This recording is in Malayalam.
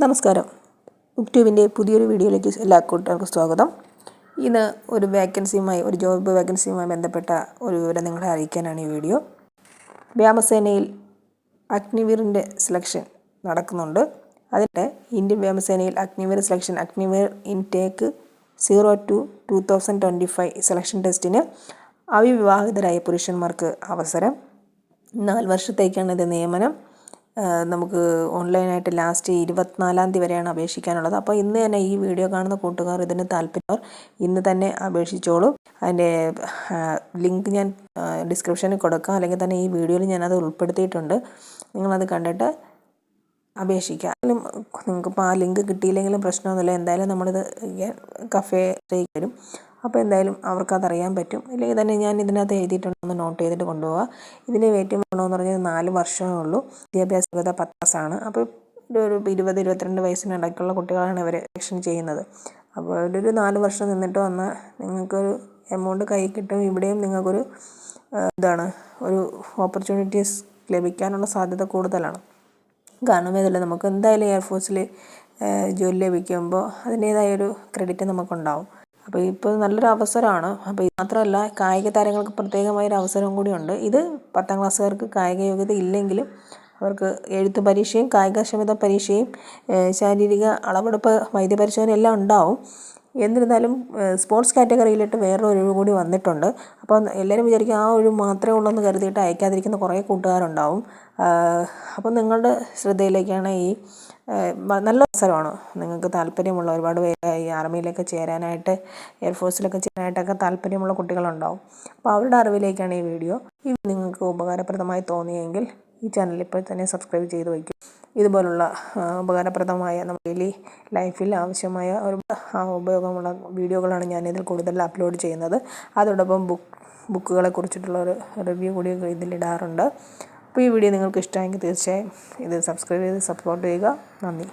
നമസ്കാരം. ബുക്ക്ട്യൂബിൻ്റെ പുതിയൊരു വീഡിയോയിലേക്ക് എല്ലാ കൂട്ടുകാർക്കും സ്വാഗതം. ഇന്ന് ഒരു ജോബ് വേക്കൻസിയുമായി ബന്ധപ്പെട്ട ഒരു വിവരം നിങ്ങളെ അറിയിക്കാനാണ് ഈ വീഡിയോ. വ്യോമസേനയിൽ അഗ്നിവീറിൻ്റെ സെലക്ഷൻ നടക്കുന്നുണ്ട്. അതിൻ്റെ ഇന്ത്യൻ വ്യോമസേനയിൽ അഗ്നിവീർ ഇൻടേക്ക് 02-2025 സെലക്ഷൻ ടെസ്റ്റിന് അവിവാഹിതരായ പുരുഷന്മാർക്ക് അവസരം. 4 വർഷത്തേക്കാണ് ഇത് നിയമനം. നമുക്ക് ഓൺലൈനായിട്ട് ലാസ്റ്റ് 24-ാം തീയതി വരെയാണ് അപേക്ഷിക്കാനുള്ളത്. അപ്പോൾ ഇന്ന് തന്നെ ഈ വീഡിയോ കാണുന്ന കൂട്ടുകാർ ഇതിന് താല്പര്യമുള്ളവർ ഇന്ന് തന്നെ അപേക്ഷിച്ചോളൂ. അതിൻ്റെ ലിങ്ക് ഞാൻ ഡിസ്ക്രിപ്ഷനിൽ കൊടുക്കാം, അല്ലെങ്കിൽ തന്നെ ഈ വീഡിയോയിൽ ഞാനത് ഉൾപ്പെടുത്തിയിട്ടുണ്ട്. നിങ്ങളത് കണ്ടിട്ട് അപേക്ഷിക്കുക. നിങ്ങൾക്കിപ്പോൾ ആ ലിങ്ക് കിട്ടിയില്ലെങ്കിലും പ്രശ്നമൊന്നുമില്ല. എന്തായാലും നമ്മളിത് കഫേയിലേക്ക് വരും. അപ്പോൾ എന്തായാലും അവർക്കതറിയാൻ പറ്റും. ഇല്ലെങ്കിൽ തന്നെ ഞാൻ ഇതിനകത്ത് എഴുതിയിട്ടുണ്ടെന്ന് നോട്ട് ചെയ്തിട്ട് കൊണ്ടുപോകുക. ഇതിൻ്റെ വെയിറ്റ് വേണമെന്ന് പറഞ്ഞാൽ 4 വർഷമേ ഉള്ളൂ. വിദ്യാഭ്യാസ യോഗ്യത 10 അപ്പോൾ ഒരു 20-22 വയസ്സിനിടയ്ക്കുള്ള കുട്ടികളാണ് ഇവർ സെലക്ഷൻ ചെയ്യുന്നത്. അപ്പോൾ ഒരു 4 വർഷം നിന്നിട്ട് വന്നാൽ നിങ്ങൾക്കൊരു എമൗണ്ട് കയ്യിൽ കിട്ടും. ഇവിടെയും നിങ്ങൾക്കൊരു ഒരു ഓപ്പർച്യൂണിറ്റീസ് ലഭിക്കാനുള്ള സാധ്യത കൂടുതലാണ്. കാരണം ഇതിൽ നമുക്ക് എന്തായാലും എയർഫോഴ്സിൽ ജോലി ലഭിക്കുമ്പോൾ അതിൻ്റേതായൊരു ക്രെഡിറ്റ് നമുക്കുണ്ടാവും. അപ്പോൾ ഇപ്പോൾ നല്ലൊരു അവസരമാണ്. അപ്പോൾ ഇത് മാത്രമല്ല, കായിക താരങ്ങൾക്ക് പ്രത്യേകമായൊരു അവസരം കൂടിയുണ്ട്. ഇത് 10ാം ക്ലാസ്സുകാർക്ക് കായിക യോഗ്യത ഇല്ലെങ്കിലും അവർക്ക് എഴുത്ത് പരീക്ഷയും കായികക്ഷമത പരീക്ഷയും ശാരീരിക അളവെടുപ്പ് വൈദ്യപരിശോധന എല്ലാം ഉണ്ടാവും. എന്നിരുന്നാലും സ്പോർട്സ് കാറ്റഗറിയിലിട്ട് വേറൊരു ഒഴിവ് കൂടി വന്നിട്ടുണ്ട്. അപ്പോൾ എല്ലാവരും വിചാരിക്കും ആ ഒഴിവ് മാത്രമേ ഉള്ളൂ എന്ന് കരുതിയിട്ട് അയക്കാതിരിക്കുന്ന കുറേ കൂട്ടുകാരുണ്ടാവും. അപ്പോൾ നിങ്ങളുടെ ശ്രദ്ധയിലേക്കാണ് ഈ നല്ല അവസരമാണ്. നിങ്ങൾക്ക് താല്പര്യമുള്ള ഒരുപാട് പേര് ഈ ആർമിയിലൊക്കെ ചേരാനായിട്ട്, എയർഫോഴ്സിലൊക്കെ ചേരാനായിട്ടൊക്കെ താല്പര്യമുള്ള കുട്ടികളുണ്ടാവും. അപ്പോൾ അവരുടെ അറിവിലേക്കാണ് ഈ വീഡിയോ. നിങ്ങൾക്ക് ഉപകാരപ്രദമായി തോന്നിയെങ്കിൽ ഈ ചാനൽ ഇപ്പോൾ തന്നെ സബ്സ്ക്രൈബ് ചെയ്ത് വയ്ക്കും. ഇതുപോലുള്ള ഉപകാരപ്രദമായ നമ്മുടെ ഡെയിലി ലൈഫിൽ ആവശ്യമായ ഉപയോഗമുള്ള വീഡിയോകളാണ് ഞാനിതിൽ കൂടുതൽ അപ്ലോഡ് ചെയ്യുന്നത്. അതോടൊപ്പം ബുക്കുകളെ കുറിച്ചിട്ടുള്ള ഒരു റിവ്യൂ കൂടി ഇതിലിടാറുണ്ട്. അപ്പോൾ ഈ വീഡിയോ നിങ്ങൾക്ക് ഇഷ്ടമായെങ്കിൽ തീർച്ചയായും ഇത് സബ്സ്ക്രൈബ് ചെയ്ത് സപ്പോർട്ട് ചെയ്യുക. നന്ദി.